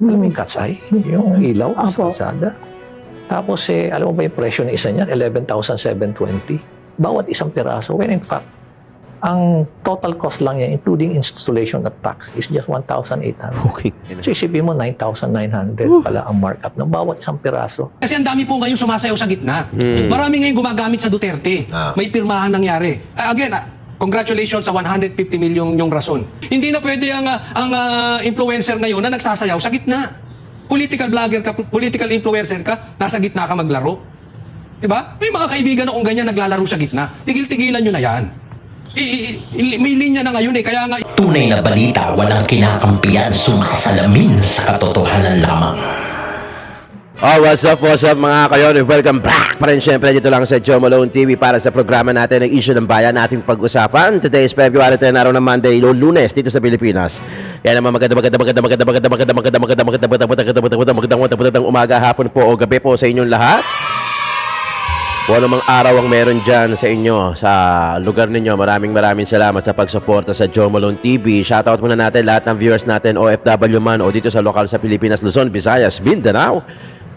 Alam mo yung cat's eye? Yung ilaw sa Opo. kalsada. Tapos alam mo ba yung presyo ng isa niyan? 11,720. Bawat isang piraso. When in fact, ang total cost lang niya, including installation at tax, is just 1,800. Okay. So isipin mo, 9,900 pala ang markup ng bawat isang piraso. Kasi ang dami po ngayon sumasayaw sa gitna. Marami ngayon gumagamit sa Duterte. May pirmahan nangyari. Again, congratulations sa 150 million yung rason. Hindi na pwede ang influencer ngayon na nagsasayaw sa gitna. Political vlogger ka, political influencer ka, nasa gitna ka maglaro. Diba? May mga kaibigan akong ganyan naglalaro sa gitna. Tigil-tigilan nyo na yan. May linya na ngayon kaya nga... Tunay na balita, walang kinakampiyan, sumasalamin sa katotohanan lamang. Oh, what's up mga kayon? Welcome back pa rin syempre dito lang sa Joe Malone TV para sa programa natin ng Issue ng Bayan nating pag-usapan. Today is February 10, araw ng Monday, Lunes dito sa Pilipinas. Kaya naman magandang umaga, hapon po o gabi po sa inyong lahat. Kung anumang araw ang meron dyan sa inyo, sa lugar ninyo, maraming salamat sa pagsuporta sa Joe Malone TV. Shoutout muna natin lahat ng viewers natin, OFW man o dito sa lokal sa Pilipinas, Luzon, Visayas, Mindanao.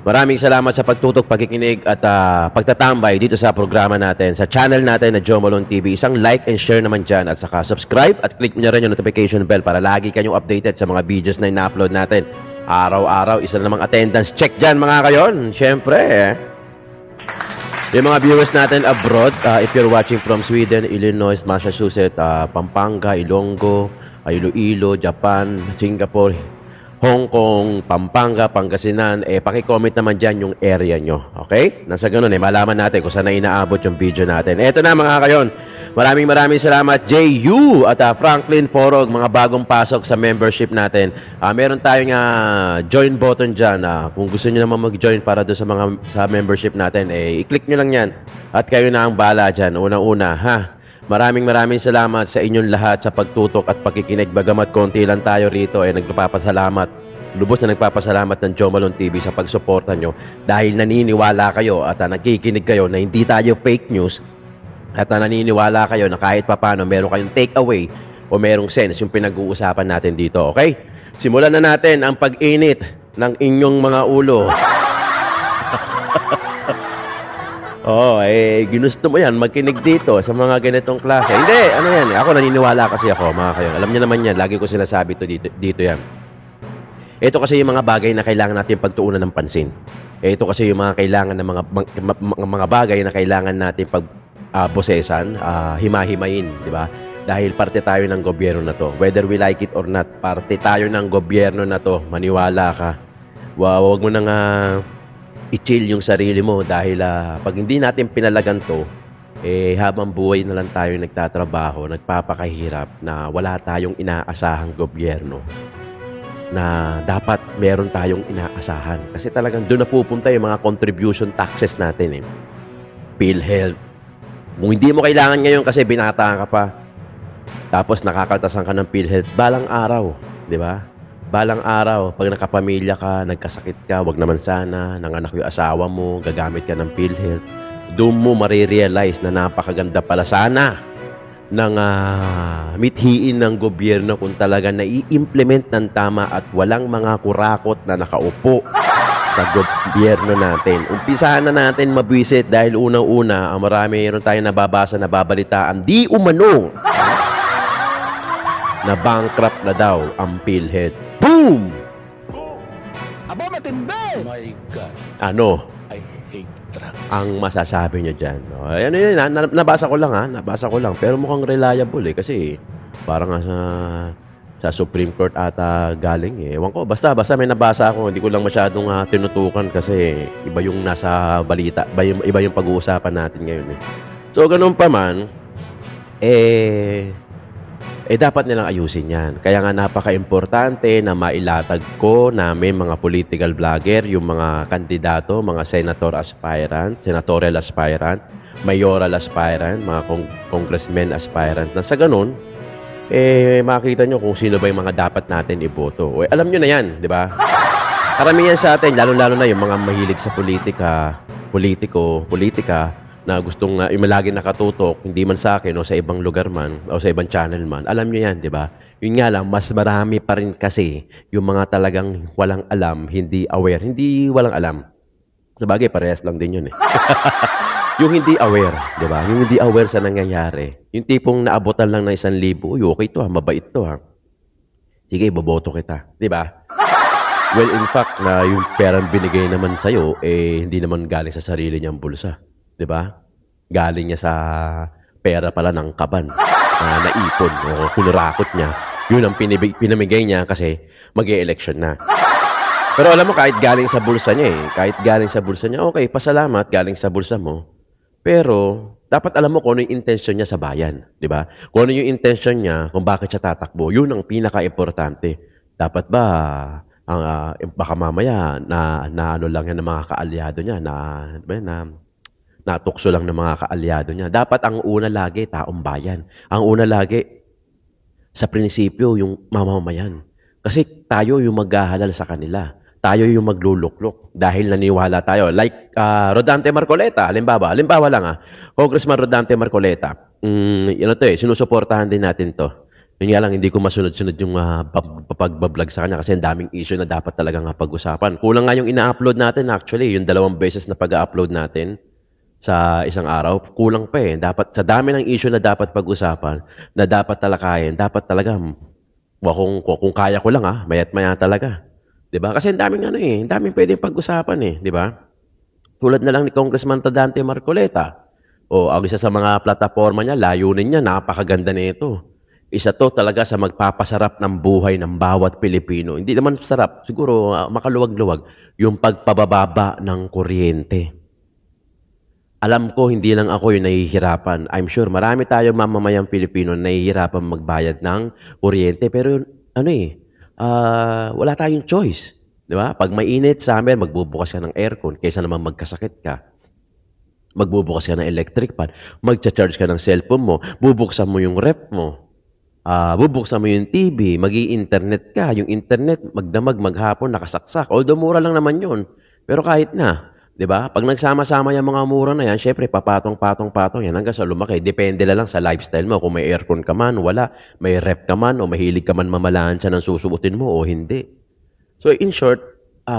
Maraming salamat sa pagtutok, pagkikinig at pagtatambay dito sa programa natin, sa channel natin na Joe Malone TV. Isang like and share naman dyan at saka subscribe at click nyo rin yung notification bell para lagi kayong updated sa mga videos na ina-upload natin. Araw-araw, isa namang attendance check dyan mga kayon. Siyempre, yung mga viewers natin abroad, if you're watching from Sweden, Illinois, Massachusetts, Pampanga, Ilonggo, Iloilo, Japan, Singapore, Hong Kong, Pampanga, Pangasinan, paki-comment naman dyan yung area nyo. Okay? Nasa ganun, malaman natin kung saan na inaabot yung video natin. Eto na mga kayon. Maraming salamat, JU at Franklin Porog, mga bagong pasok sa membership natin. Meron tayong join button dyan. Kung gusto nyo naman mag-join para doon sa membership natin, i-click nyo lang yan. At kayo na ang bala dyan. Unang-una, ha? Maraming salamat sa inyong lahat sa pagtutok at pakikinig. Bagamat konti lang tayo rito, nagpapasalamat. Lubos na nagpapasalamat ng Joe Malone TV sa pagsuporta nyo dahil naniniwala kayo at nakikinig kayo na hindi tayo fake news at naniniwala kayo na kahit papano meron kayong take away o merong sense yung pinag-uusapan natin dito. Okay? Simulan na natin ang pag-init ng inyong mga ulo. Ginusto mo yan, magkinig dito sa mga ganitong klase. Hindi, ano yan, ako naniniwala kasi ako, mga kayo. Alam niyo naman yan, lagi ko sinasabi to dito yan. Ito kasi yung mga bagay na kailangan natin pagtuunan ng pansin. Ito kasi yung mga kailangan ng mga bagay na kailangan natin pagbosesan, himahimayin, di ba? Dahil parte tayo ng gobyerno na to. Whether we like it or not, parte tayo ng gobyerno na to. Maniwala ka. Huwag mo nang i-chill yung sarili mo dahil pag hindi natin pinalagan to, habang buhay na lang tayo nagtatrabaho, nagpapakahirap na wala tayong inaasahang gobyerno na dapat meron tayong inaasahan. Kasi talagang doon na pupunta yung mga contribution taxes natin. PhilHealth. Kung hindi mo kailangan ngayon kasi binata ka pa, tapos nakakaltasan ka ng PhilHealth, balang araw, di ba? Balang araw, pag nakapamilya ka, nagkasakit ka, wag naman sana, nanganak yung asawa mo, gagamit ka ng PhilHealth, doon mo marirealize na napakaganda pala sana ng mithiin ng gobyerno kung talaga nai-implement ng tama at walang mga kurakot na nakaupo sa gobyerno natin. Umpisahan na natin mabwisit dahil unang-una, mayroon tayong nababasa, nababalitaan, di umano na bankrupt na daw ang PhilHealth. Boom! Aba, matindi! My God, Ano I hate drugs. ang masasabi nyo dyan? Ayan, nabasa ko lang nabasa ko lang. Pero mukhang reliable kasi parang sa Supreme Court ata galing Ewan ko, basta may nabasa ako. Hindi ko lang masyadong tinutukan kasi iba yung nasa balita, iba yung pag-uusapan natin ngayon So, ganun pa man, dapat nilang ayusin yan. Kaya nga napaka-importante na mailatag ko namin mga political vlogger, yung mga kandidato, mga senatorial aspirant, mayoral aspirant, mga congressman aspirant, na sa ganun, makita nyo kung sino ba yung mga dapat natin iboto. Alam nyo na yan, di ba? Karamihan sa atin, lalo-lalo na yung mga mahilig sa politika, na gustong lagi nakatutok, hindi man sa akin o sa ibang lugar man o sa ibang channel man, alam nyo yan, di ba? Yun nga lang, mas marami pa rin kasi yung mga talagang walang alam, hindi aware, hindi walang alam. Sabagay, parehas lang din yun eh. Yung hindi aware, di ba? Yung hindi aware sa nangyayari. Yung tipong naabotan lang ng 1,000, uy, okay to ha, mabait to ha. Sige, boboto kita, di ba? Well, in fact, na yung perang binigay naman sa'yo, hindi naman galing sa sarili niyang bulsa. Di ba? Galing niya sa pera pala ng kaban na naipon o kulurakot niya. Yun ang pinamigay niya kasi mag-e-election na. Pero alam mo, kahit galing sa bulsa niya kahit galing sa bulsa niya, okay, pasalamat, galing sa bulsa mo. Pero, dapat alam mo kung ano yung intention niya sa bayan. Di ba? Kung ano yung intention niya, kung bakit siya tatakbo, yun ang pinaka-importante. Dapat ba, baka mamaya, na ano lang yan ng mga kaalyado niya, natukso lang ng mga kaalyado niya. Dapat ang una lagi, taong bayan. Ang una lagi, sa prinsipyo, yung mamamayan. Kasi tayo yung maghahalal sa kanila. Tayo yung magluluklok dahil naniwala tayo. Like Rodante Marcoleta, halimbawa lang Congressman Rodante Marcoleta, sinusuportahan din natin to. Yun nga lang, hindi ko masunod-sunod yung pag-vlog sa kanya kasi ang daming issue na dapat talagang pag-usapan. Kulang nga yung ina-upload natin actually, yung 2 beses na pag-upload natin sa isang araw, kulang pa eh. Dapat, sa dami ng issue na dapat pag-usapan, na dapat talakayin, dapat talaga, kung kaya ko lang mayat maya talaga. 'Di ba? Kasi ang daming pwedeng pag-usapan eh, 'di ba? Tulad na lang ni Congressman Rodante Marcoleta. O ang isa sa mga plataforma niya, layunin niya, napakaganda nito. Isa to talaga sa magpapasarap ng buhay ng bawat Pilipino. Hindi naman sarap, siguro makaluwag-luwag, yung pagpabababa ng kuryente. Alam ko, hindi lang ako yung nahihirapan. I'm sure, marami tayong mamamayang Pilipino na nahihirapan magbayad ng kuryente. Pero wala tayong choice. Di ba? Pag mainit, summer, magbubukas ka ng aircon kaysa naman magkasakit ka. Magbubukas ka ng electric fan. Magcha-charge ka ng cellphone mo. Bubuksan mo yung ref mo. Bubuksan mo yung TV. Mag-i-internet ka. Yung internet, magdamag, maghapon, nakasaksak. Although mura lang naman yun. Pero kahit na. 'Di ba? Pag nagsama-sama yung mga mura na yan, syempre papatong-patong yan hanggang sa lumaki. Depende lang sa lifestyle mo. Kung may aircon ka man, wala. May ref ka man o mahilig ka man mamalaan siya ng susuotin mo o hindi. So in short,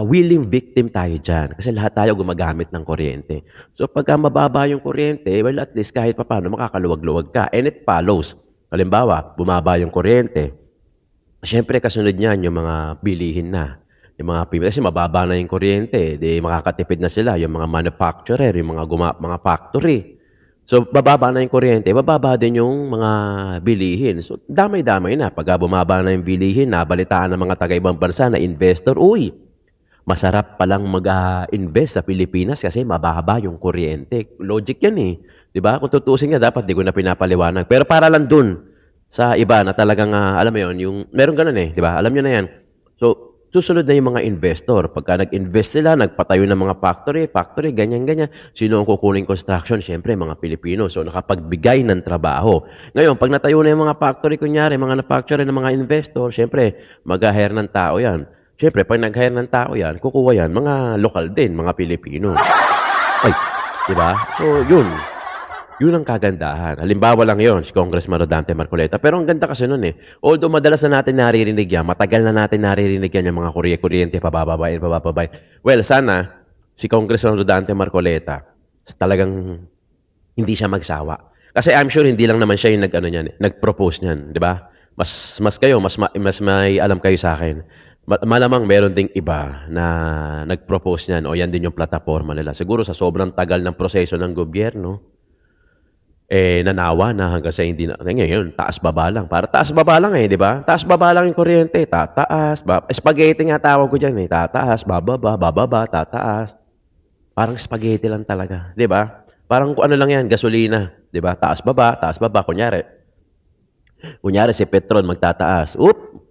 willing victim tayo dyan. Kasi lahat tayo gumagamit ng kuryente. So pagka mababa yung kuryente, well at least kahit paano makakaluwag-luwag ka. And it follows. Halimbawa, bumaba yung kuryente. Syempre kasunod niyan yung mga bilihin na. Yung mga pimili, kasi mababa na yung kuryente, di makakatipid na sila, yung mga manufacturer, yung mga factory. So, bababa na yung kuryente, bababa din yung mga bilihin. So, damay-damay na. Pag bumaba na yung bilihin, nabalitaan ng mga taga-ibang bansa na investor, uy, masarap palang mag-invest sa Pilipinas kasi mababa yung kuryente. Logic yan eh. Di ba? Kung tutusin nga, dapat di ko na pinapaliwanag. Pero para lang dun sa iba na talagang, alam mo yun, yung, meron ganun eh, di ba? Alam nyo na yan. So, susunod na yung mga investor. Pagka nag-invest sila, nagpatayo ng mga factory, ganyan-ganyan. Sino ang kukunin construction? Siyempre, mga Pilipino. So, nakapagbigay ng trabaho. Ngayon, pag natayo na yung mga factory, kunyari, mga manufacturer ng mga investor, siyempre, mag-hire ng tao yan. Siyempre, pag nag-hire ng tao yan, kukuha yan, mga lokal din, mga Pilipino. Ay, di ba? So, yun. Yun ang kagandahan. Halimbawa lang yun, si Congressman Rodante Marcoleta. Pero ang ganda kasi nun eh. Although madalas na natin naririnig yan, matagal na natin naririnig yan yung mga kuryente, pabababayin. Well, sana si Congressman Rodante Marcoleta talagang hindi siya magsawa. Kasi I'm sure hindi lang naman siya yung nag-propose niyan, di ba? Mas may alam kayo sa akin. Malamang meron ding iba na nag-propose niyan o yan din yung plataforma nila. Siguro sa sobrang tagal ng proseso ng gobyerno, nanawa na hanggang sa hindi na. Ngayon, taas-baba lang. Para taas-baba lang di ba? Taas-baba lang yung kuryente. Tataas. Spaghetti nga tawag ko dyan Tataas, bababa, tataas. Parang spaghetti lang talaga. Di ba? Parang ano lang yan, gasolina. Di ba? Taas-baba. Kunyari si Petron magtataas.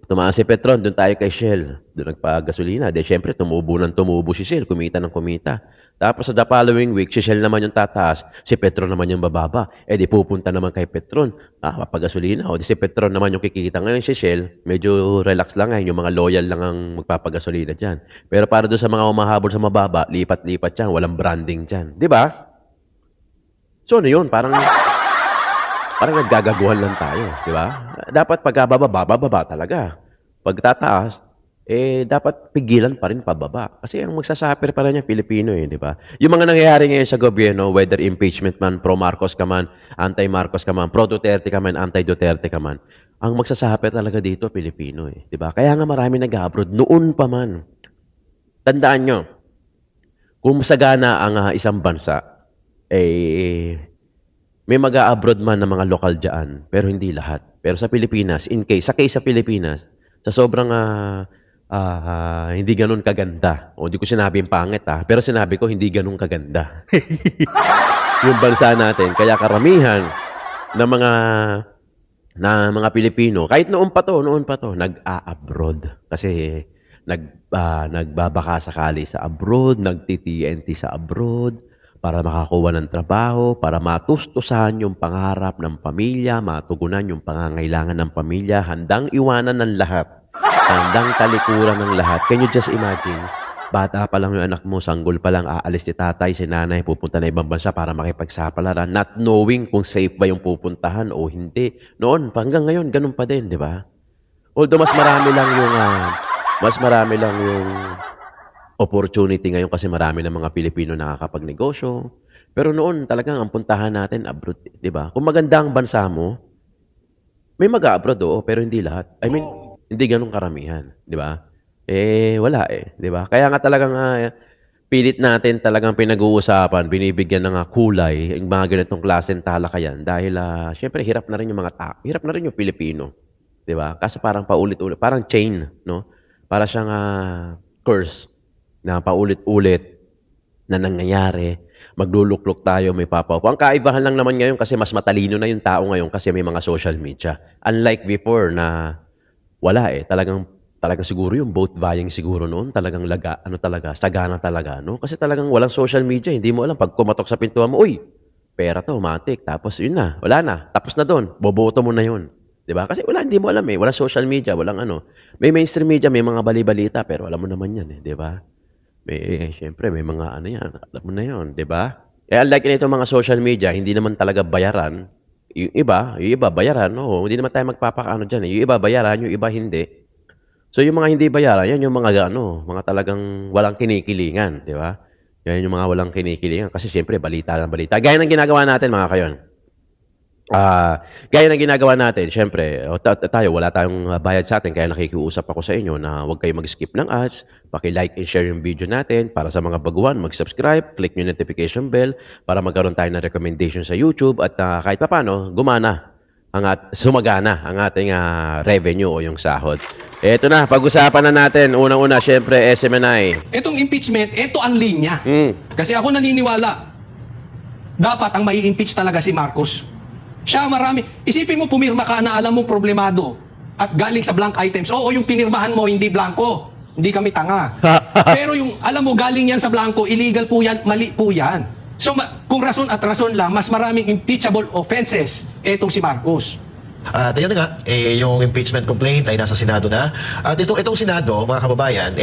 Tumaas si Petron, doon tayo kay Shell. Doon nagpa-gasolina. Siyempre, tumubo si Shell. Kumita ng kumita. Tapos sa the following week, si Shell naman yung tataas, si Petron naman yung bababa. Di pupunta naman kay Petron. Papagasolina. O di si Petron naman yung kikita. Ngayon si Shell, medyo relax lang ngayon. Yung mga loyal lang ang magpapagasolina dyan. Pero para doon sa mga umahabol sa mababa, lipat-lipat yan. Walang branding dyan. Di ba? So ano yun? Parang naggagaguhan lang tayo, di ba? Dapat bababa talaga. Pag tataas, dapat pigilan pa rin pababa. Kasi ang magsasuffer pa rin yung Pilipino di ba? Yung mga nangyayari ngayon sa gobyerno, whether impeachment man, pro-Marcos ka man, anti-Marcos ka man, pro-Duterte ka man, anti-Duterte ka man, ang magsasuffer talaga dito, Pilipino di ba? Kaya nga marami nag-abroad, noon pa man. Tandaan nyo, kung masagana ang isang bansa, may mag-a-abroad man ng mga lokal dyan, pero hindi lahat. Pero sa Pilipinas, sa case sa Pilipinas, sa sobrang hindi ganun kaganda, o hindi ko sinabing pangit pero sinabi ko hindi ganun kaganda. Yung bansa natin, kaya karamihan ng mga Pilipino, kahit noon pa to, nag-a-abroad. Kasi nagbabaka sakali sa abroad, nagti-TNT sa abroad, para makakuha ng trabaho, para matustusan yung pangarap ng pamilya, matugunan yung pangangailangan ng pamilya, handang iwanan ng lahat, handang talikuran ng lahat. Can you just imagine? Bata pa lang yung anak mo, sanggol pa lang, aalis si tatay, si nanay, pupunta na ibang bansa para makipagsapalaran, not knowing kung safe ba yung pupuntahan o hindi. Noon, hanggang ngayon, ganun pa din, di ba? Although mas marami lang yung opportunity ngayon kasi marami ng mga Pilipino nakakapagnegosyo. Pero noon talagang ang puntahan natin abroad, 'di ba? Kung maganda ang bansa mo, may mag-abroad pero hindi lahat. I mean, hindi ganun karamihan, 'di ba? Wala 'di ba? Kaya nga talagang pilit natin talagang pinag-uusapan, binibigyan ng kulay ang mga ganitong klaseng talakayan dahil syempre hirap na rin yung mga tao, hirap na rin yung Pilipino, 'di ba? Kasi parang paulit-ulit, parang chain, no? Para siyang curse na paulit-ulit na nangyayari, magluluklok tayo, may papaupo. Ang kaibahan lang naman ngayon kasi mas matalino na yung tao ngayon kasi may mga social media. Unlike before na wala talagang siguro yung vote buying siguro noon, talagang sagana talaga, no? Kasi talagang walang social media, hindi mo alam. Pag kumatok sa pintuan mo, uy, pera to, matik. Tapos yun na, wala na. Tapos na doon, boboto mo na yun. Diba? Kasi hindi mo alam Walang social media, walang May mainstream media, may mga bali-balita, pero alam mo naman yan diba? Siyempre, may mga yan. Alam mo na yun, di ba? Unlike nito mga social media, hindi naman talaga bayaran. Yung iba bayaran. No? Hindi naman tayo magpapakaano dyan. Yung iba bayaran, yung iba hindi. So, yung mga hindi bayaran, yan yung mga talagang walang kinikilingan, di ba? Yan yung mga walang kinikilingan. Kasi siyempre, balita ng balita. Gaya ng ginagawa natin, mga kayon. Gaya ng ginagawa natin, syempre, tayo, wala tayong bayad sa atin, kaya nakikiusap ako sa inyo na huwag kayo mag-skip ng ads, paki-like and share yung video natin. Para sa mga baguhan, mag-subscribe, click nyo yung notification bell para magkaroon tayo ng recommendation sa YouTube at kahit papano, sumagana ang ating revenue o yung sahod. Eto na, pag-usapan na natin. Unang-una, syempre, SMNI. Itong impeachment, ito ang linya. Kasi ako naniniwala, dapat ang mai-impeach talaga si Marcos. Siya marami. Isipin mo, pumirma ka na alam mong problemado at galing sa blank items. Oo, yung pinirmahan mo, hindi blanco. Hindi kami tanga. Pero yung, alam mo, galing yan sa blanco, illegal po yan, mali po yan. So, kung rason at rason lang, mas maraming impeachable offenses etong si Marcos. At ayan na nga, yung impeachment complaint ay nasa Senado na. At itong Senado, mga kababayan,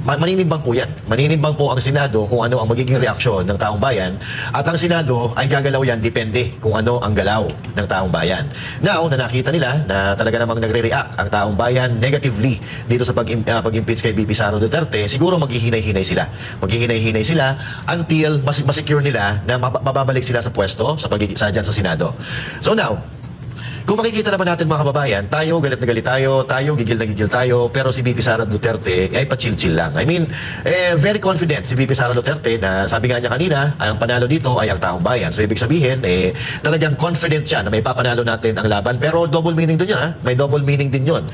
maninimbang po yan. Maninimbang po ang Senado kung ano ang magiging reaksyon ng taong bayan. At ang Senado ay gagalaw yan depende kung ano ang galaw ng taong bayan. Now, na nakita nila na talaga namang nagre-react ang taong bayan negatively dito sa pag-impeach kay BP Sara Duterte, siguro maghihinay-hinay sila. Maghihinay-hinay sila until masecure nila na mababalik sila sa pwesto dyan sa Senado. So now, kung makikita naman natin mga kababayan, tayo, galit na galit tayo, gigil na gigil tayo, pero si BP Sara Duterte ay pa-chill-chill lang. I mean, very confident si BP Sara Duterte na sabi nga niya kanina, ang panalo dito ay ang taong bayan. So ibig sabihin, talagang confident siya na may papanalo natin ang laban, pero double meaning din yun, may double meaning din yun.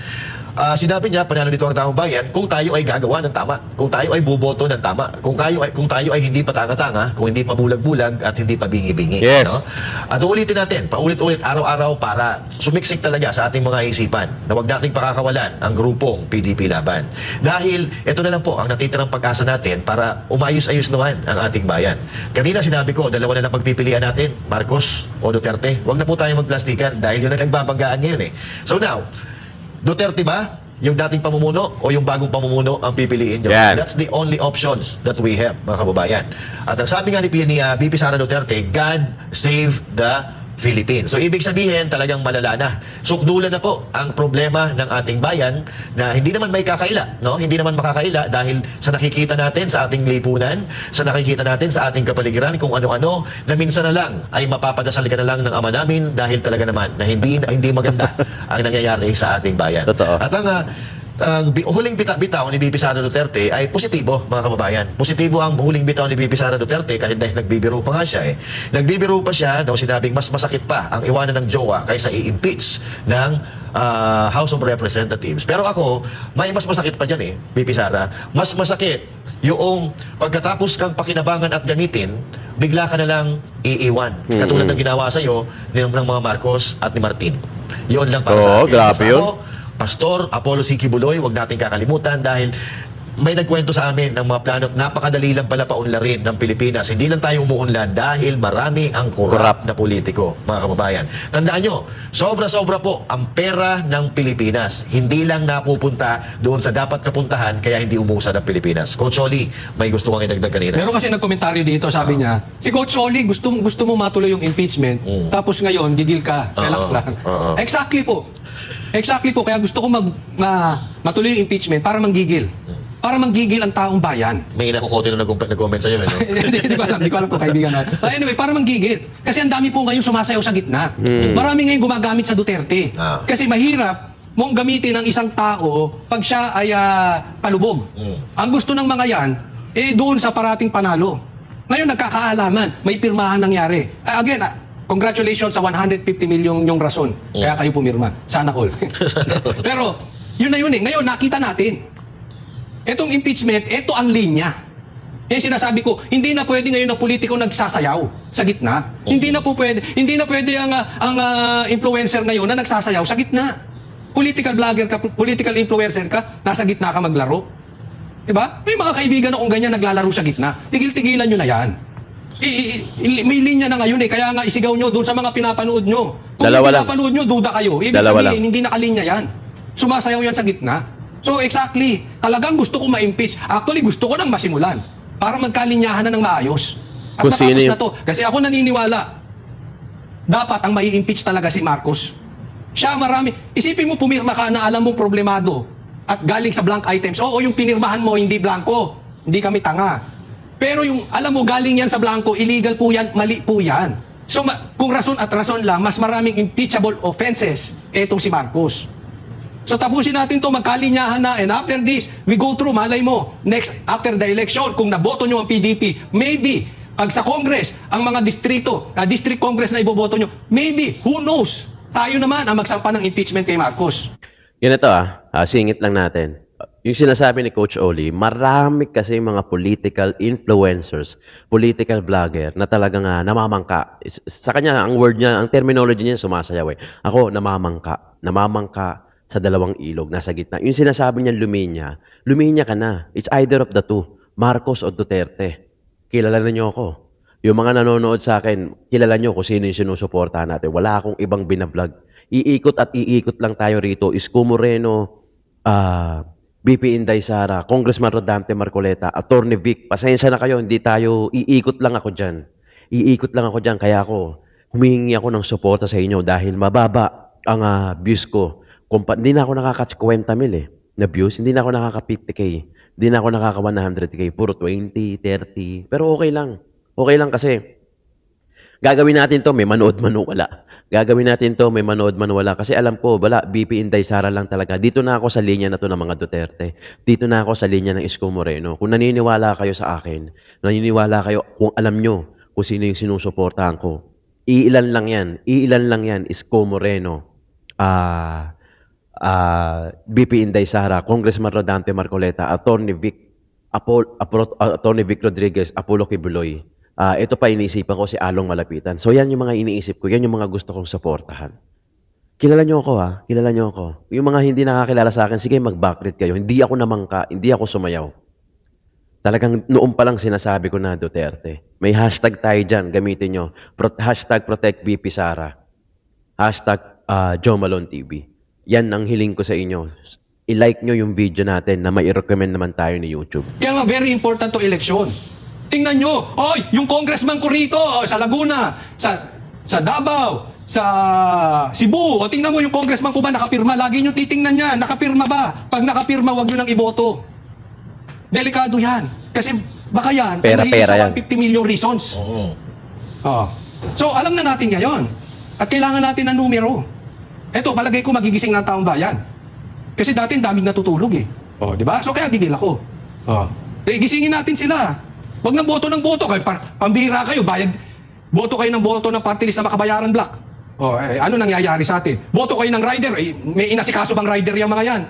Sinabi niya, panalo dito ang taong bayan kung tayo ay gagawa ng tama, kung tayo ay boboto ng tama, kung tayo ay hindi patanga-tanga, kung hindi pabulag-bulag at hindi pabingi-bingi. Yes. No? At ulitin natin, paulit-ulit, araw-araw para sumiksik talaga sa ating mga isipan na huwag nating pakakawalan ang grupong PDP Laban. Dahil ito na lang po ang natitirang pag-asa natin para umayos-ayos naman ang ating bayan. Kanina sinabi ko, dalawa na lang pagpipilian natin, Marcos o Duterte. Huwag na po tayo magplastikan dahil yun ang nagbabanggaan ngayon So now, Duterte ba yung dating pamumuno o yung bagong pamumuno ang pipiliin nyo. Yan. That's the only options that we have, mga kababayan. At ang sabi nga ni VP Sara Duterte, God save the Philippines. So, ibig sabihin, talagang malala na. Sukdulan na po ang problema ng ating bayan na hindi naman may kakaila, no? Hindi naman makakaila dahil sa nakikita natin sa ating lipunan, sa nakikita natin sa ating kapaligiran kung ano-ano, na minsan na lang ay mapapadasal ka na lang ng ama namin dahil talaga naman na hindi maganda ang nangyayari sa ating bayan. Totoo. At ang huling bitaw ni VP Sara Duterte ay positibo, mga kababayan. Positibo ang huling bitaw ni VP Sara Duterte kahit dahil nagbibiro pa nga siya eh. Nagbibiro pa siya, daw sinabing mas masakit pa ang iwanan ng jowa kaysa i-impeach ng House of Representatives. Pero ako, may mas masakit pa dyan eh, VP Sara. Mas masakit yung pagkatapos kang pakinabangan at gamitin, bigla ka na lang iiwan. Katulad ng ginawa sa'yo ng mga Marcos at ni Martin. Yun lang para sa akin. Grabe Basta yun. ako, Pastor Apollo C. Kibuloy, wag natin kakalimutan dahil may nagkwento sa amin ng mga plano, napakadali lang pala paunlarin ng Pilipinas. Hindi lang tayo umuunlad dahil marami ang korap na politiko, mga kababayan. Tandaan nyo, sobra-sobra po ang pera ng Pilipinas. Hindi lang napupunta doon sa dapat kapuntahan, kaya hindi umuusad ang Pilipinas. Coach Oli, may gusto kang idagdag kanina. Pero kasi nagkomentaryo dito, sabi niya, si Coach Oli, gusto mo matuloy yung impeachment, tapos ngayon, gigil ka, relax lang. Exactly po. Exactly po. Kaya gusto ko matuloy yung impeachment para manggigil. Para manggigil ang taong bayan. May nakukote na nag-comment sa'yo. No? Hindi ko alam po, kaibigan natin. But anyway, para manggigil. Kasi ang dami po ngayon sumasayaw sa gitna. Marami ngayon gumagamit sa Duterte. Kasi mahirap mong gamitin ang isang tao pag siya ay palubog. Ang gusto ng mga yan, doon sa parating panalo. Ngayon, nagkakaalaman. May pirmahan nangyari. Again, congratulations sa 150 million yung rason. Kaya kayo pumirma. Sana all. Pero, yun na yun eh. Ngayon, nakita natin. Itong impeachment, ito ang linya. Sinasabi ko, hindi na pwede ngayon na politiko nagsasayaw sa gitna. Hindi na pwede ang influencer ngayon na nagsasayaw sa gitna. Political vlogger ka, political influencer ka, nasa gitna ka maglaro. Diba? May mga kaibigan akong ganyan naglalaro sa gitna. Tigil-tigilan nyo na yan. May linya na ngayon eh. Kaya nga isigaw nyo doon sa mga pinapanood nyo. Kung pinapanood nyo, duda kayo. Ibig sabihin, hindi nakalinya yan. Sumasayaw yan sa gitna. So exactly, talagang gusto ko ma-impeach. Actually, gusto ko nang masimulan para magkalinyahan na ng maayos. At Kung matapos sino na to. Kasi ako naniniwala, dapat ang mai-impeach talaga si Marcos. Siya marami. Isipin mo, pumirma ka na alam mong problemado at galing sa blank items. Oo, yung pinirmahan mo, hindi blanco. Hindi kami tanga. Pero yung, alam mo, galing yan sa blanco, illegal po yan, mali po yan. So, kung rason at rason lang, mas maraming impeachable offenses, etong si Marcos. So tapusin natin to, magkalinyahan na, and after this, we go through, malay mo, next, after the election, kung naboto nyo ang PDP, maybe, pag sa Congress, ang mga district Congress na iboboto nyo, maybe, who knows, tayo naman ang magsampa ng impeachment kay Marcos. Ganito singit lang natin. Yung sinasabi ni Coach Oli, marami kasi mga political influencers, political vlogger na talagang namamangka. Sa kanya, ang word niya, ang terminology niya, sumasayaw eh. Ako, namamangka sa dalawang ilog, nasa gitna. Yung sinasabi niya, luminya ka na. It's either of the two, Marcos o Duterte. Kilala na niyo ako. Yung mga nanonood sa akin, kilala niyo kung sino yung sinusuportahan natin. Wala akong ibang binablog. Iikot lang tayo rito. Isko Moreno, BP Inday Sara, Congressman Rodante Marcoleta, Attorney Vic. Pasensya na kayo, hindi tayo, iikot lang ako dyan. Kaya ako, humihingi ako ng suporta sa inyo dahil mababa ang views ko. Hindi na ako nakaka-50 mil na views. Hindi na ako nakaka-50K. Hindi na ako nakaka-100K. Puro 20, 30. Pero okay lang. Okay lang kasi gagawin natin to, may manood-mano wala. Kasi alam ko, wala, BP Inday Sara lang talaga. Dito na ako sa linya na to ng mga Duterte. Dito na ako sa linya ng Isko Moreno. Kung naniniwala kayo sa akin, naniniwala kayo kung alam nyo kung sino yung sinusuportahan ko. Iilan lang yan. Isko Moreno. BP Inday Sara, Congressman Rodante Marcoleta, Attorney Vic Rodriguez, Apollo Kibuloy. Ito pa iniisipan ko si Along Malapitan. So yan yung mga iniisip ko, yan yung mga gusto kong suportahan. Kilala nyo ako. Yung mga hindi nakakilala sa akin, sige mag-backread kayo. Hindi ako namangka, hindi ako sumayaw. Talagang noon pa lang sinasabi ko na Duterte. May hashtag tayo dyan, gamitin nyo. Hashtag Protect BP Sara. Hashtag Joe Malone TV. Yan ang hiling ko sa inyo. i-like nyo yung video natin na may recommend naman tayo ni YouTube. Kaya nga, very important to election. Tingnan nyo, oy, yung congressman ko rito, sa Laguna, sa Davao, sa Cebu, o tingnan mo yung congressman ko ba nakapirma, lagi nyo titingnan niya, nakapirma ba? Pag nakapirma, wag nyo nang iboto. Delikado yan. Kasi baka yan, Pera-pera yan. 50 million reasons. Oo. Oh. So, alam na natin ngayon. At kailangan natin ng numero. Eto, palagay ko magigising ng taong bayan. Kasi dati daming natutulog eh. Oh, di ba? So, kaya gigil ako. Oh. Gisingin natin sila. Huwag ng boto ng boto. Pambihira kayo, bayad. Boto kayo ng boto ng party list na makabayaran black. Oh, ano nangyayari sa atin? Boto kayo ng rider. May inasikaso bang rider yung mga yan?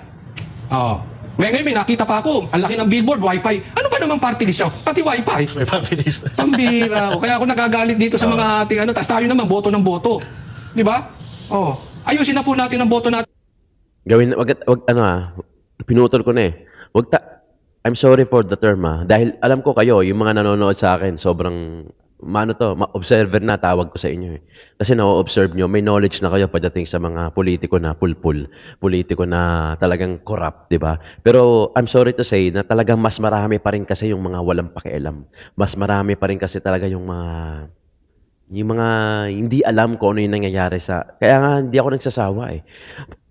Oh. Ngayon may nakita pa ako. Ang laki ng billboard, wifi. Ano ba naman party list yun? Pati wifi. May pabilis na. Pambira. Kaya ako nagagalit dito sa mga ating ano. Tapos tayo naman, boto ng boto. Di ba? Oh. Ayusin na po natin ang boto natin. Gawin, wag pinutol ko na eh. I'm sorry for the term dahil alam ko kayo, yung mga nanonood sa akin, sobrang, observer na tawag ko sa inyo eh. Kasi na-observe nyo, may knowledge na kayo pagdating sa mga politiko na pulpul, politiko na talagang corrupt, di ba? Pero I'm sorry to say na talagang mas marami pa rin kasi yung mga walang pakialam. Mas marami pa rin kasi talaga yung mga hindi alam kung ano yung nangyayari kaya nga hindi ako nagsasawa eh.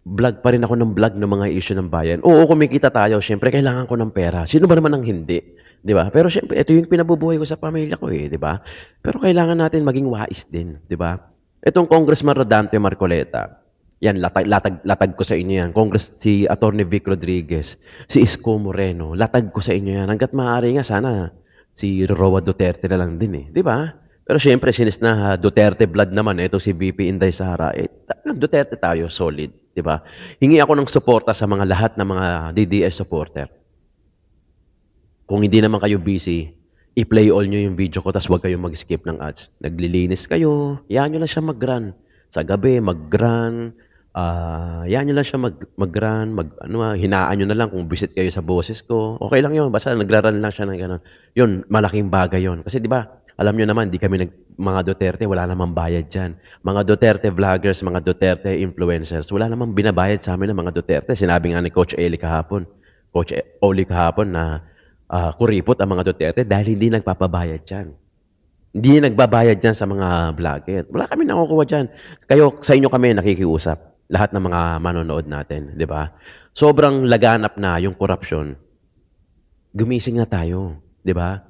Vlog pa rin ako ng vlog ng mga issue ng bayan. Oo, kumikita tayo. Siyempre, kailangan ko ng pera. Sino ba naman ang hindi? Di ba? Pero siyempre, ito yung pinabubuhay ko sa pamilya ko eh. Di ba? Pero kailangan natin maging wais din. Di ba? Itong Congressman Rodante Marcoleta, yan, latag ko sa inyo yan. Si Atty. Vic Rodriguez, si Isko Moreno, latag ko sa inyo yan. Hanggat maaari nga, sana si Roa Duterte na lang din eh. Di ba? Pero siyempre, sinis na Duterte blood naman. Ito si VP Inday Sara. Duterte tayo, solid. Diba? Hingi ako ng suporta sa mga lahat ng mga DDS supporter. Kung hindi naman kayo busy, i-play all nyo yung video ko tapos huwag kayong mag-skip ng ads. Naglilinis kayo, yan nyo lang siya mag-run. Sa gabi, mag-run. Yan nyo lang siya mag-run. Hinaan nyo na lang kung visit kayo sa boses ko. Okay lang yun, basta nagra-run lang siya ng gano'n. Yun, malaking bagay yun. Kasi di ba, alam nyo naman, di kami mga Duterte, wala namang bayad dyan. Mga Duterte vloggers, mga Duterte influencers, wala namang binabayad sa amin ng mga Duterte. Sinabi nga ni Coach Oli kahapon na kuripot ang mga Duterte dahil hindi nagpapabayad dyan. Hindi nagbabayad dyan sa mga vlogger. Wala kami nakukuha dyan. Sa inyo kami nakikiusap. Lahat ng mga manonood natin, di ba? Sobrang laganap na yung corruption. Gumising na tayo, di ba?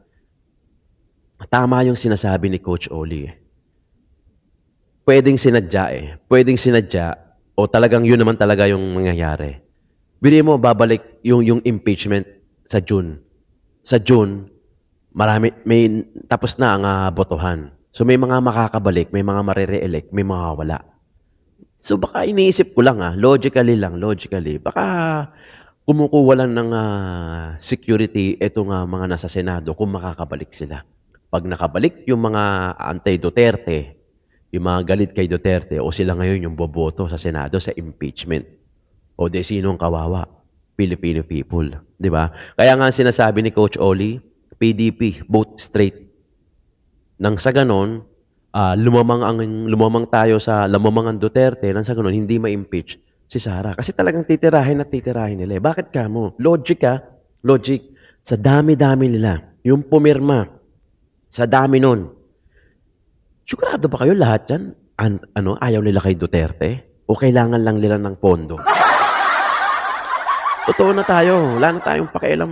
Tama yung sinasabi ni Coach Oli. Pwedeng sinadya o talagang yun naman talaga yung mangyayari. Bili mo, babalik yung impeachment sa June. Sa June, tapos na ang botohan. So may mga makakabalik, may mga marire-elect, may mga wala. So baka iniisip ko lang logically, baka kumukuha lang ng security itong mga nasa Senado kung makakabalik sila. Pag nakabalik yung mga anti-Duterte, yung mga galit kay Duterte, o sila ngayon yung boboto sa Senado sa impeachment. O de sinong kawawa? Filipino people. Di ba? Kaya nga sinasabi ni Coach Oli, PDP, vote straight. Nang sa ganon, lumamang ang Duterte, nang sa ganon, hindi ma-impeach si Sara. Kasi talagang titirahin nila. Bakit ka mo? Logic. Sa dami-dami nila, yung pumirma, sa dami nun. Sigurado ba kayo lahat yan? Ayaw nila kay Duterte? O kailangan lang nila ng pondo? Totoo na tayo. Wala na tayong pakialam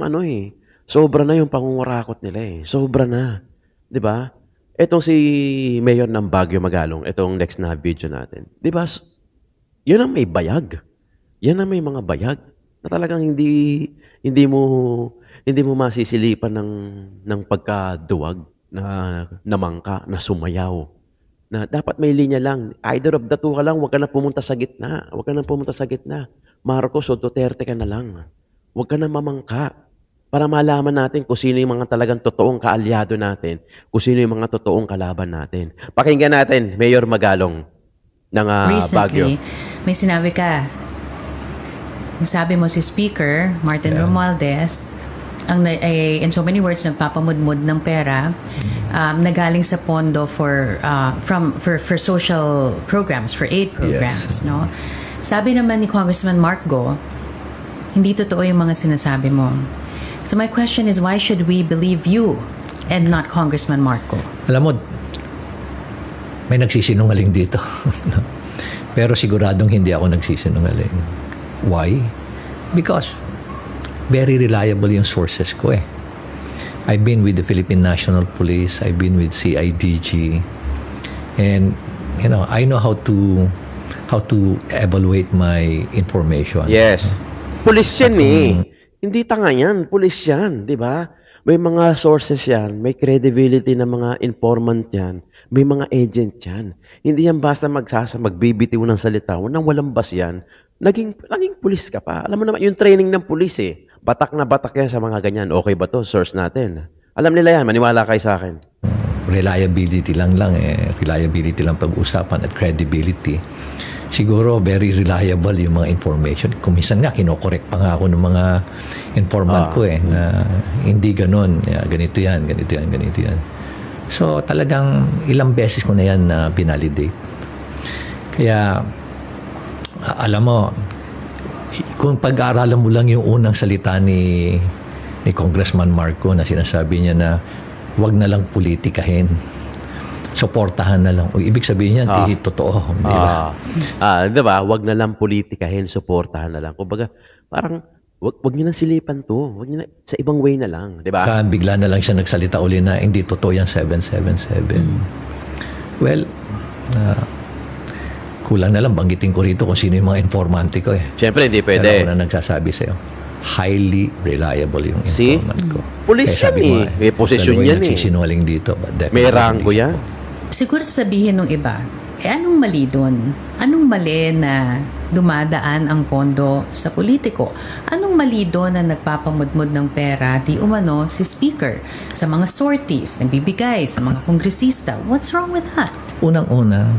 Sobra na yung pangungurakot nila Sobra na. Diba? Etong si Mayor ng Baguio Magalong, itong next na video natin. Diba? Yun ang may bayag. Yan ang may mga bayag. Na talagang hindi mo masisilipan ng pagkaduwag. Na namangka, na sumayaw. Na dapat may linya lang. Either of the two ka lang, huwag ka na pumunta sa gitna. Marcos o Duterte ka na lang. Huwag ka na mamangka. Para malaman natin kung sino yung mga talagang totoong kaalyado natin, kung sino yung mga totoong kalaban natin. Pakinggan natin, Mayor Magalong ng Baguio. Recently, may sinabi ka. Sabi mo si Speaker Martin Romualdez, in so many words, nagpapamudmud ng pera na galing sa pondo for social programs, for aid programs. Yes. No? Sabi naman ni Congressman Mark Go, hindi totoo yung mga sinasabi mo. So my question is, why should we believe you and not Congressman Marco? Alam mo, may nagsisinungaling dito. Pero siguradong hindi ako nagsisinungaling. Why? Because very reliable yung sources ko eh. I've been with the Philippine National Police, I've been with CIDG, and I know how to evaluate my information. Yes. Pulis yan Hindi tanga yan. Pulis yan, di ba? May mga sources yan, may credibility na mga informant yan, may mga agent yan. Hindi yan basta magbibitiw ng salita, nang walang bas yan. Naging pulis ka pa. Alam mo naman, yung training ng pulis batak na batak yan sa mga ganyan. Okay ba to? Source natin. Alam nila yan, maniwala kayo sa akin. Reliability lang Reliability lang pag-usapan at credibility. Siguro very reliable yung mga information. Kung minsan nga, kinokorek pa nga ako ng mga informant ko na hindi ganon. Ganito yan. So talagang ilang beses ko na yan na binalidate. Kaya alam mo, kung pag-aaralan mo lang yung unang salita ni Congressman Marco na sinasabi niya na wag na lang politikahin, suportahan na lang. O, ibig sabihin niyan, hindi totoo. Di ba? Di ba? Wag na lang politikahin, suportahan na lang. Kumbaga, parang, wag niyo na silipan to. Wag niyo na, sa ibang way na lang. Di ba? Bigla na lang siya nagsalita uli na hindi totoo yan 777. Well, kulang na lang banggitin ko rito kung sino yung mga informante ko eh. Siyempre, hindi Pero pwede. ako na nagsasabi sa'yo, highly reliable yung See? informant ko. Pulis Kaya sabi yan mo, May posisyon yan nagsisinungaling dito. But definitely May rango hindi yan. Siguro sabihin ng iba, anong mali doon? Anong mali na dumadaan ang pondo sa politiko? Anong mali doon na nagpapamudmud ng pera di umano si Speaker sa mga sorties, nagbibigay sa mga kongresista? What's wrong with that? Unang-una,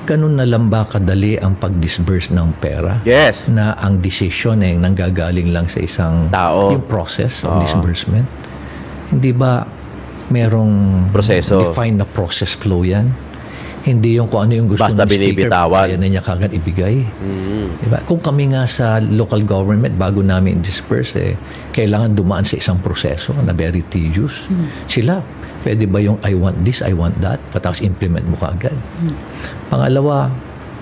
ganun na lang ba kadali ang pag-disburse ng pera? Yes. Na ang decision ay nanggagaling lang sa isang Tao. yung process of disbursement. Hindi ba merong Proseso. defined na process flow yan? Hindi yung kung ano yung gusto Basta ng speaker, binibitawan. kaya na niya kagad ibigay. Diba? Kung kami nga sa local government, bago namin disperse, kailangan dumaan sa isang proseso na very tedious. Sila, pwede ba yung I want this, I want that, patapos implement mo kagad? Pangalawa,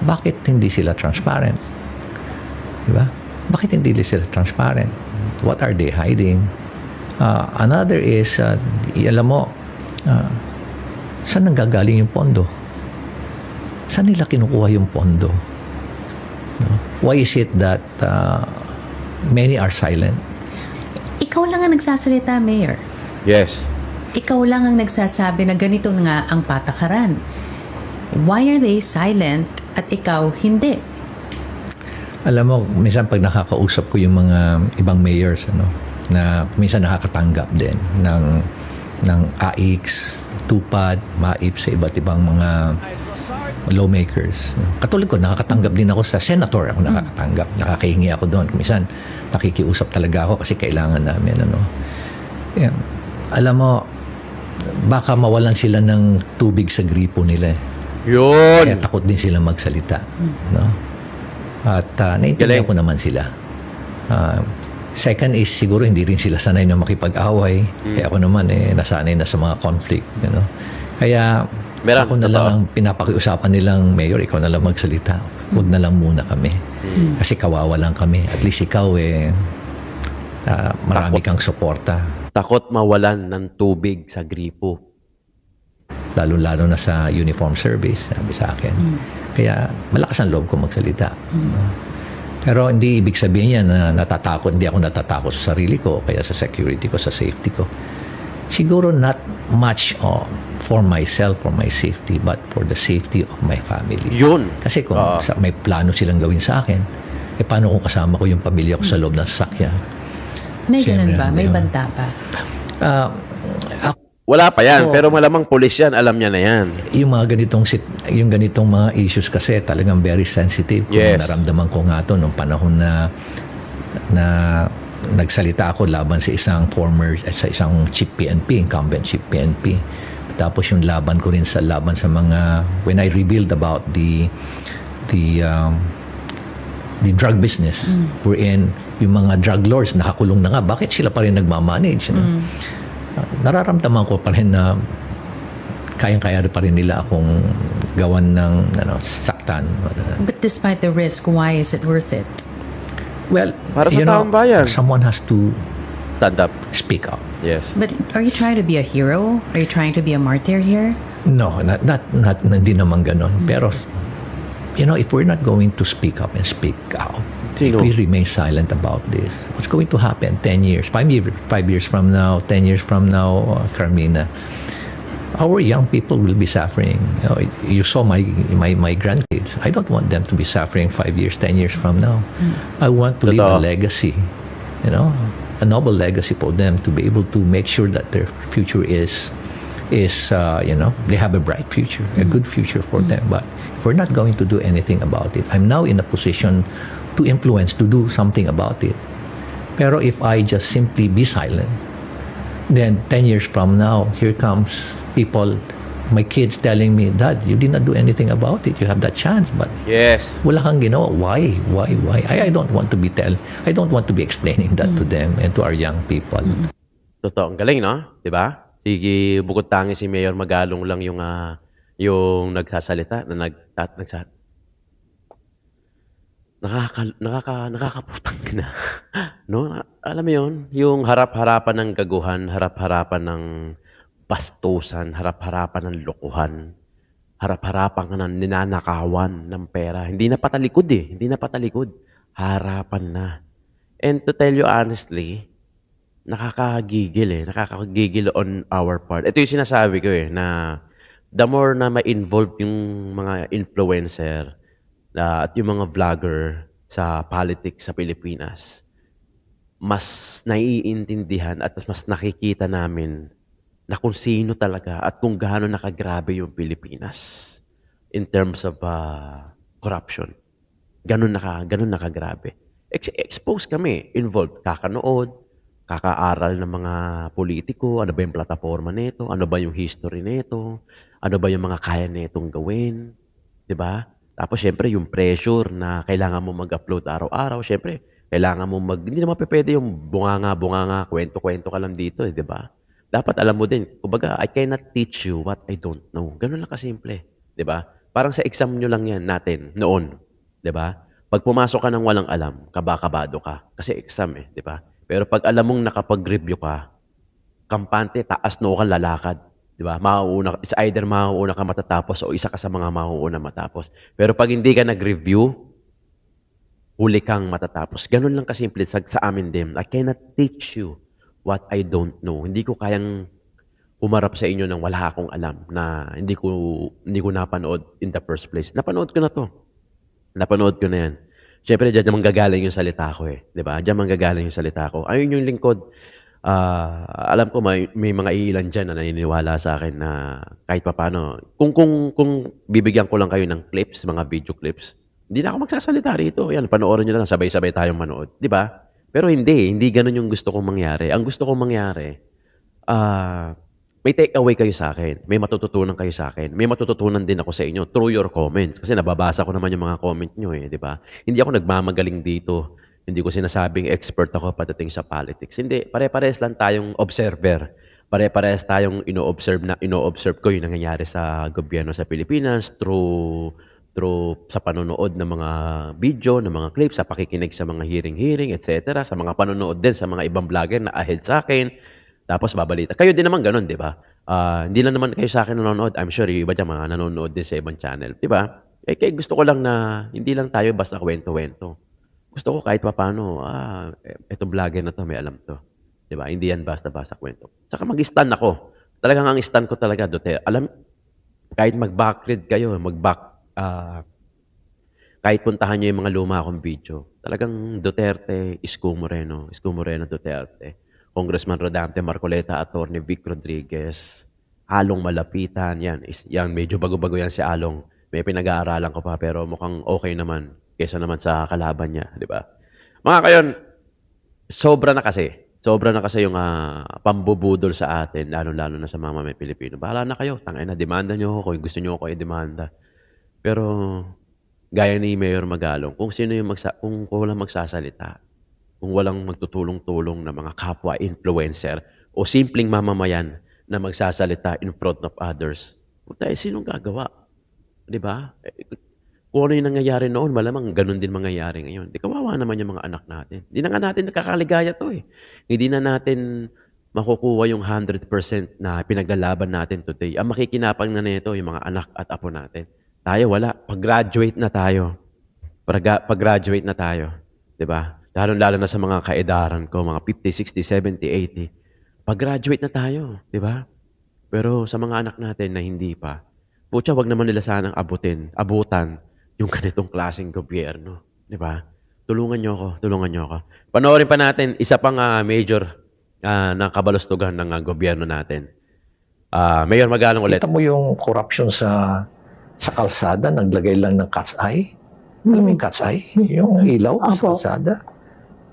bakit hindi sila transparent? Diba? Bakit hindi sila transparent? What are they hiding? Another is, alam mo, saan nanggagaling yung pondo? Saan nila kinukuha yung pondo? Why is it that many are silent? Ikaw lang ang nagsasalita, Mayor. Yes. Ikaw lang ang nagsasabi na ganito nga ang patakaran. Why are they silent at ikaw hindi? Alam mo, minsan pag nakakausap ko yung mga ibang mayors, na minsan nakakatanggap din ng AIX, TUPAD, MAIP sa iba't ibang mga lawmakers. Katulad ko, nakakatanggap din ako sa senator. Ako nakakatanggap. Nakakahingi ako doon. Minsan, nakikiusap talaga ako kasi kailangan namin. Yan. Alam mo, baka mawalan sila ng tubig sa gripo nila. Yun. Kaya takot din sila magsalita. No? At naiintindihan ko naman sila. Second is, siguro hindi rin sila sanay na makipag-away. Kaya ako naman, nasanay na sa mga conflict. Kaya, ako na lang ang pinapakiusapan nilang, Mayor, ikaw na lang magsalita. Huwag na lang muna kami. Kasi kawawa lang kami. At least ikaw, marami kang suporta. Takot mawalan ng tubig sa gripo. Lalo-lalo na sa uniform service, sabi sa akin. Kaya malakas ang loob ko magsalita. Pero hindi ibig sabihin yan na hindi ako natatakot sa sarili ko, kaya sa security ko, sa safety ko. Siguro not much for myself, for my safety, but for the safety of my family. Yun. Kasi kung may plano silang gawin sa akin, paano kung kasama ko yung pamilya ko sa loob ng sasakyan? May ganun Siyempre, ba? May yun. banta pa? Wala pa yan, pero malamang pulis yan, alam niya na yan. Yung ganitong mga issues kasi talagang very sensitive. Kung Yes. naramdaman ko nga to nung panahon na nagsalita ako laban sa isang chief PNP, incumbent chief PNP. Tapos yung laban ko rin sa mga when I revealed about the drug business wherein yung mga drug lords nakakulong na nga, bakit sila pa rin nagmamanage? You know? Nararamdaman ko pa rin na kayang-kaya pa rin nila akong gawan ng saktan. But despite the risk, why is it worth it? Well, Para sa taong bayan. someone has to Stand up. speak up. Yes. But are you trying to be a hero? Are you trying to be a martyr here? No, not hindi naman ganon. Pero, if we're not going to speak up and speak out, Sino? if we remain silent about this, what's going to happen 10 years, 5 years from now, 10 years from now, Carmina? Our young people will be suffering. You saw my grandkids. I don't want them to be suffering 5 years, 10 years from now. I want to leave a Totoo. legacy, a noble legacy for them to be able to make sure that their future is they have a bright future, a good future for them. But if we're not going to do anything about it, I'm now in a position to influence, to do something about it. Pero if I just simply be silent, then 10 years from now, here comes people, my kids telling me, Dad, you did not do anything about it. You have that chance, but Yes. wala kang ginawa. Why? I don't want to be explaining that to them and to our young people. Totoo. Ang galing, no? Di ba? Sige, bukod tangi si Mayor Magalong lang yung nagsasalita na nakakaputang na. No? Alam mo yun? Yung harap-harapan ng gaguhan, harap-harapan ng bastusan, harap-harapan ng lokohan, harap-harapan ka ng ninanakawan ng pera. Hindi na patalikod eh. Hindi na patalikod. Harapan na. And to tell you honestly, nakakagigil eh. Nakakagigil on our part. Ito yung sinasabi ko eh, na the more na ma-involve yung mga influencer at yung mga vlogger sa politics sa Pilipinas, mas naiintindihan at mas nakikita namin na kung sino talaga at kung gaano nakagrabe yung Pilipinas in terms of corruption. Ganun nakagrabe. Expose kami, involved, kakanood, kakaaral ng mga politiko, ano ba yung plataforma nito, ano ba yung history nito, ano ba yung mga kaya netong gawin, 'di ba? Tapos syempre yung pressure na kailangan mo mag-upload araw-araw, syempre kailangan mo hindi naman pwede yung bunganga, kwento-kwento ka lang dito, 'di ba? Dapat alam mo din, kumbaga, I cannot teach you what I don't know. Ganun lang kasimple, 'di ba? Parang sa exam nyo lang yan natin noon, 'di ba? Pag pumasok ka ng walang alam, kabado ka kasi exam eh, 'di ba? Pero pag alam mong nakapag-review ka, kampante, taas noo kang lalakad. Di ba? It's either mauuna ka matatapos o isa ka sa mga mauuna matapos. Pero pag hindi ka nag-review, huli kang matatapos. Ganun lang kasimple sa amin din. I cannot teach you what I don't know. Hindi ko kayang humarap sa inyo nang wala akong alam na hindi ko napanood in the first place. Napanood ko na to. Napanood ko na yan. Siyempre, diyan manggagaling yung salita ko eh. Di ba? Diyan manggagaling yung salita ko. Ayun yung lingkod. Alam ko may mga ilan dyan na naniniwala sa akin na kahit paano, kung bibigyan ko lang kayo ng clips, mga video clips, hindi na ako magsasalita rito. Yan, panoorin nyo lang, sabay-sabay tayong manood. Di ba? Pero hindi ganun yung gusto kong mangyari. Ang gusto kong mangyari, may take away kayo sa akin. May matututunan kayo sa akin. May matututunan din ako sa inyo through your comments. Kasi nababasa ko naman yung mga comment nyo eh, di ba? Hindi ako nagmamagaling dito. Hindi ko sinasabing expert ako patating sa politics. Hindi, pare-pares lang tayong observer. Pare-pares tayong ino-observe ko yung nangyayari sa gobyerno sa Pilipinas through sa panonood ng mga video, ng mga clips, sa pakikinig sa mga hearing, etc. Sa mga panonood din sa mga ibang vlogger na ahead sa akin. Tapos babalita. Kayo din naman ganun, di ba? Hindi lang naman kayo sa akin nanonood. I'm sure yung iba dyan mga nanonood din sa ibang channel. Di ba? Kaya gusto ko lang na hindi lang tayo basta kwento-kwento. Gusto ko kahit paano, itong vlogger na to, may alam to. Di ba? Hindi yan basta-basta kwento. Saka mag-stand ako. Talagang ang stand ko talaga, Duterte. Kahit mag-backread kayo, kahit puntahan nyo yung mga luma akong video, talagang Duterte, Isko Moreno Duterte, Congressman Rodante Marcoleta, Attorney Vic Rodriguez, Along Malapitan, yan medyo bago-bago yan si Along. May pinag-aaralan ko pa, pero mukhang okay naman kesa naman sa kalaban niya, di ba? Mga kayon, sobra na kasi yung pambubudol sa atin, lalo-lalo na sa mga may Pilipino. Bahala na kayo, tangay na, demanda nyo ako, kung gusto nyo ako i-demanda. Pero, gaya ni Mayor Magalong, kung sino yung kung walang magsasalita, kung walang magtutulong-tulong na mga kapwa influencer o simpleng mamamayan na magsasalita in front of others. Puta, sinong gagawa? Di ba? Kung ano yung nangyayari noon, malamang ganun din mangyayari ngayon. Di kawawa naman yung mga anak natin. Hindi na nga natin nakakaligaya to eh. Hindi na natin makukuha yung 100% na pinaglalaban natin today. Ang makikinapang na nito yung mga anak at apo natin. Tayo wala. Pag-graduate na tayo. Pag-graduate na tayo. Diba? Lalo na sa mga kaedaran ko, mga 50, 60, 70, 80. Pag-graduate na tayo. Diba? Pero sa mga anak natin na hindi pa, putya, wag naman nila sanang abutan yung ganitong klaseng gobyerno. Diba? Tulungan nyo ako. Panoorin pa natin, isa pang major na kabalastugan ng gobyerno natin. Mayor Magalong ulit. Kita mo yung corruption sa kalsada, naglagay lang ng cat's eye. Alam mo yung cat's eye? Yung ilaw sa kalsada.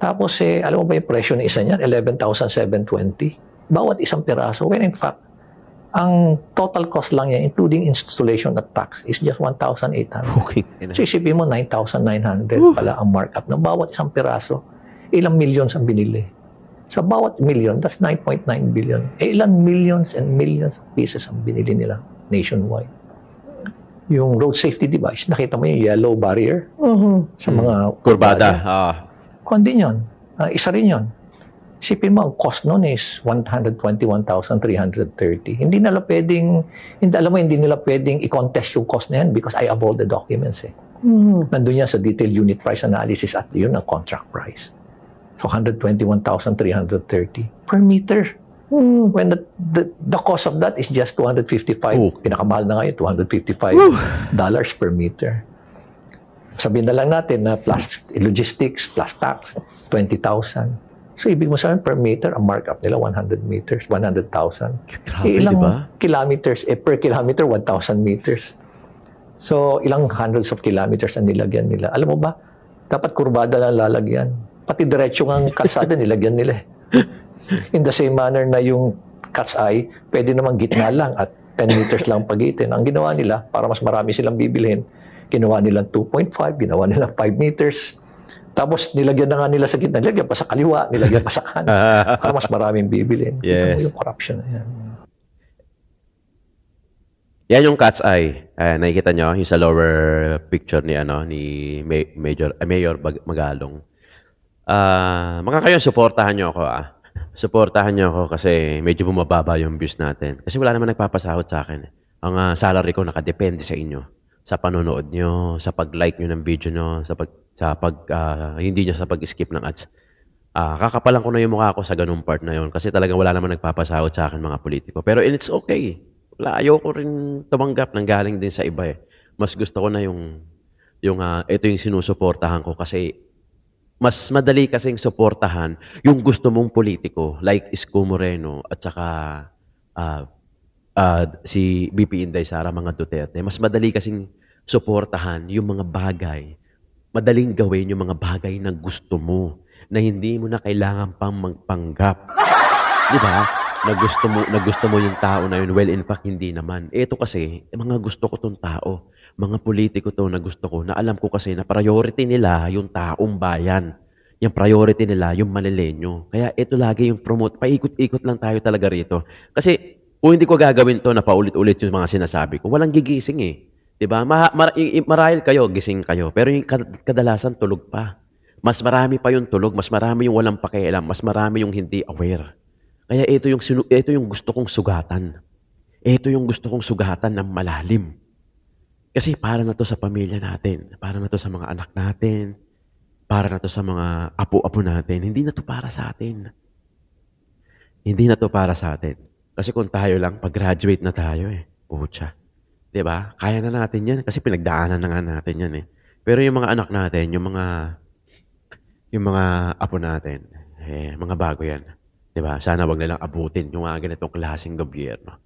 Tapos, alam mo ba yung presyo ng isa niyan? 11,720. Bawat isang piraso. When in fact, ang total cost lang yan, including installation at tax, is just 1,800. Okay. So, isipin mo, 9,900 pala ang markup ng bawat isang piraso. Ilang millions ang binili. Sa bawat million, that's 9.9 billion. Ilang millions and millions of pieces ang binili nila nationwide. Yung road safety device, nakita mo yung yellow barrier sa mga Kurbada. Kundi yun. Isa rin yun. Isipin mo, ang cost nun is 121,330. Hindi nila pwedeng i-contest yung cost na yan because I have all the documents eh. Nandun yan sa detailed unit price analysis at yun ang contract price. So 121,330 per meter. When the cost of that is just 255. Pinakamahal na ngayon, $255 per meter. Sabihin na lang natin na plus logistics, plus tax, 20,000. So ibig mo sabihin per meter, ang markup nila 100 meters, 100,000. Grabe, Ilang diba? kilometers, per kilometer, 1,000 meters. So ilang hundreds of kilometers ang nilagyan nila. Alam mo ba, dapat kurbada lang lalagyan. Pati diretso ng kalsada nilagyan nila. In the same manner na yung cat's eye, pwede namang gitna lang at 10 meters lang pagitin. Ang ginawa nila, para mas marami silang bibilhin, ginawa nilang 2.5, ginawa nilang 5 meters. Tapos nilagyan na nga nila sa gitna, nilagyan pa sa kaliwa, nilagyan pa sa kanan, para mas maraming bibilhin. Ito mo yung corruption na yan. Yan yung cat's eye. Nakikita nyo, yung sa lower picture ni Mayor Magalong. Mga kayo, supportahan nyo ako. Supportahan nyo ako kasi medyo bumababa yung views natin. Kasi wala naman nagpapasahod sa akin. Ang salary ko nakadepende sa inyo. Sa panonood nyo, sa pag-like nyo ng video nyo, hindi nyo sa pag-skip ng ads. Kakapalan ko na yung mukha ko sa ganung part na yun. Kasi talagang wala naman nagpapasahod sa akin mga politiko. Pero it's okay. Ayoko rin tumanggap ng galing din sa iba eh. Mas gusto ko na ito yung sinusuportahan ko kasi mas madali kasing suportahan yung gusto mong politiko like Isko Moreno at saka si BP Inday Sara, mga Duterte. Mas madali kasing suportahan yung mga bagay, madaling gawin yung mga bagay na gusto mo, na hindi mo na kailangan pang magpanggap. Di ba? Na gusto mo yung tao na yun. Well, in fact, hindi naman. Ito kasi, mga gusto ko tong tao. Mga politiko to na gusto ko, na alam ko kasi na priority nila yung taong bayan. Yung priority nila, yung malilenyo. Kaya ito lagi yung promote. Paikot-ikot lang tayo talaga rito. Kasi kung hindi ko gagawin to na paulit-ulit yung mga sinasabi ko, walang gigising eh. Diba? Marahil kayo, gising kayo. Pero yung kadalasan tulog pa. Mas marami pa yung tulog, mas marami yung walang pakialam, mas marami yung hindi aware. Kaya ito yung gusto kong sugatan. Ito yung gusto kong sugatan ng malalim. Kasi para na to sa pamilya natin, para na to sa mga anak natin, para na to sa mga apo-apo natin. Hindi na to para sa atin. Hindi na to para sa atin. Kasi kung tayo lang, pag-graduate na tayo eh. Pucha. Diba? Kaya na natin yan kasi pinagdaanan na nga natin yan eh. Pero yung mga anak natin, yung mga apo natin, mga bago yan. Diba? Sana wag nilang abutin yung mga ganitong klaseng gobyerno.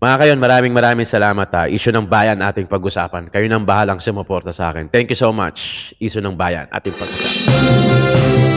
Mga kayon, maraming salamat ha. Issue ng bayan ating pag-usapan. Kayo nang bahalang sumuporta sa akin. Thank you so much. Issue ng bayan ating pag-usapan.